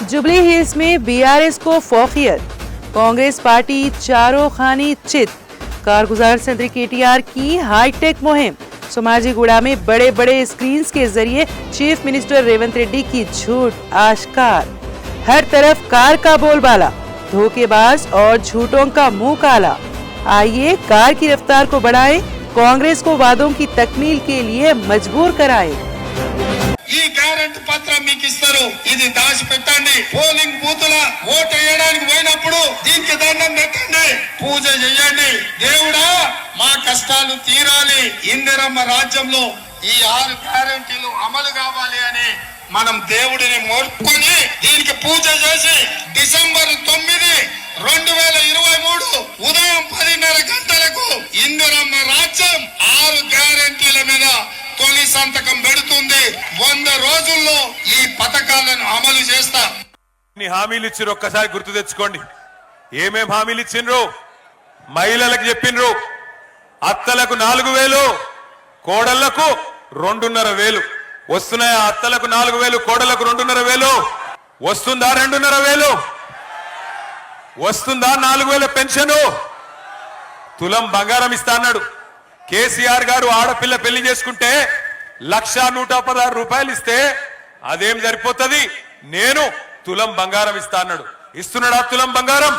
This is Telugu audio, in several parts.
जुबली हिल्स में बीआरएस को फौकियत, कांग्रेस पार्टी चारों खानी चित। कारगुजार संतरी केटीआर की हाईटेक मुहिम। सोमाजीगुड़ा में बड़े बड़े स्क्रीन्स के जरिए चीफ मिनिस्टर रेवंत रेड्डी की झूठ आश्कार। हर तरफ कार का बोलबाला, धोखेबाज और झूठों का मुंह काला। आइए कार की रफ्तार को बढ़ाएं, कांग्रेस को वादों की तकमील के लिए मजबूर कराएं। ఈ గ్యారెంటీ పత్రం మీకు ఇస్తారు, ఇది దాచిపెట్టండి. పోలింగ్ బూతుల ఓటు వేయడానికి పోయినప్పుడు దీనికి దండం పెట్టండి, పూజ చేయండి. దేవుడా మా కష్టాలు తీరాలి, ఇందిరమ్మ రాజ్యంలో ఈ 6 గ్యారెంటీలు అమలు కావాలి అని మనం దేవుడిని మొక్కుని దీనికి పూజ చేసి డిసెంబర్ 9, 2023 ఉదయం 10:30 గంటలకు ఇందిరమ్మ రాజ్యం 6 గ్యారెంటీల మీద తొలి సంతకం పెడుతుంది. 100 రోజుల్లో ఈ పథకాలను అమలు చేస్తా. హామీలు ఇచ్చిర్రు, ఒక్కసారి గుర్తు తెచ్చుకోండి. ఏమేం హామీలు ఇచ్చిండ్రు? మహిళలకు చెప్పిండ్రు, అత్తలకు 4,000, కోడళ్లకు 2,500 వస్తున్నాయా? అత్తలకు 4,000, కోడళ్లకు 2,500 వస్తుందా? 2,500 వస్తుందా? 4,000 పెన్షన్, తులం బంగారం ఇస్తా అన్నాడు. కేసీఆర్ గారు ఆడపిల్ల పెళ్లి చేసుకుంటే 1,116 రూపాయలు ఇస్తే అదేం సరిపోతుంది, నేను తులం బంగారం ఇస్తా అన్నాడు. ఇస్తున్నాడా తులం బంగారం?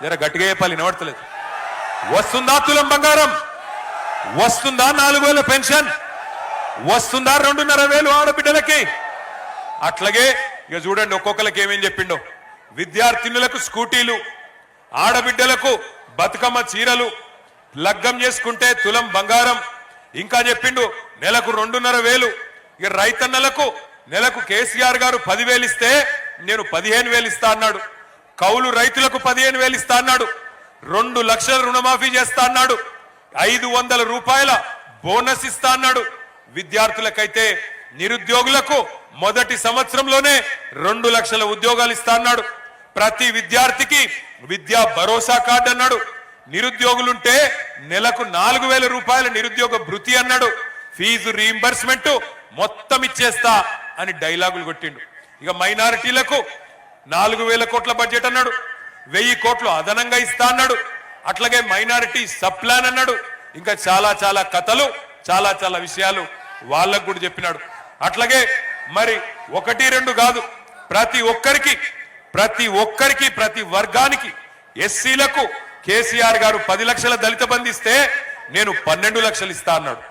జర గట్టిగా చెప్పాలి, వినబడతలేదు. వస్తుందా తులం బంగారం? వస్తుందా? 4,000 పెన్షన్ వస్తుందా? 2,500 ఆడబిడ్డలకి. అట్లాగే ఇక చూడండి ఒక్కొక్కరికి ఏమేం చెప్పిండో. విద్యార్థినులకు స్కూటీలు, ఆడబిడ్డలకు బతుకమ్మ చీరలు, లగ్గం చేసుకుంటే తులం బంగారం. ఇంకా చెప్పిండు నెలకు 2,500. ఇక రైతన్నలకు నెలకు కేసీఆర్ గారు 10,000 ఇస్తే నేను 15,000 ఇస్తా అన్నాడు. కౌలు రైతులకు 15,000 ఇస్తా అన్నాడు. 2 లక్షల రుణమాఫీ చేస్తా అన్నాడు. 500 రూపాయల బోనస్ ఇస్తా అన్నాడు. విద్యార్థులకైతే నిరుద్యోగులకు మొదటి సంవత్సరంలోనే 2 లక్షల ఉద్యోగాలు ఇస్తా అన్నాడు. ప్రతి విద్యార్థికి విద్యా భరోసా కార్డు అన్నాడు. నిరుద్యోగులుంటే నెలకు 4,000 రూపాయల నిరుద్యోగ భృతి అన్నాడు. ఫీజు రీయింబర్స్మెంట్ మొత్తం ఇచ్చేస్తా అని డైలాగులు కొట్టిండు. ఇక మైనారిటీలకు 4,000 కోట్ల బడ్జెట్ అన్నాడు. 1,000 కోట్లు అదనంగా ఇస్తా అన్నాడు. అట్లాగే మైనారిటీ సబ్ ప్లాన్ అన్నాడు. ఇంకా చాలా చాలా కథలు, చాలా చాలా విషయాలు వాళ్ళకు కూడా చెప్పినాడు. అట్లాగే మరి 1, 2 కాదు, ప్రతి ఒక్కరికి ప్రతి వర్గానికి ఎస్సీలకు కేసీఆర్ గారు 10 లక్షల దళిత బంధు ఇస్తే నేను 12 లక్షలు ఇస్తా అన్నాడు.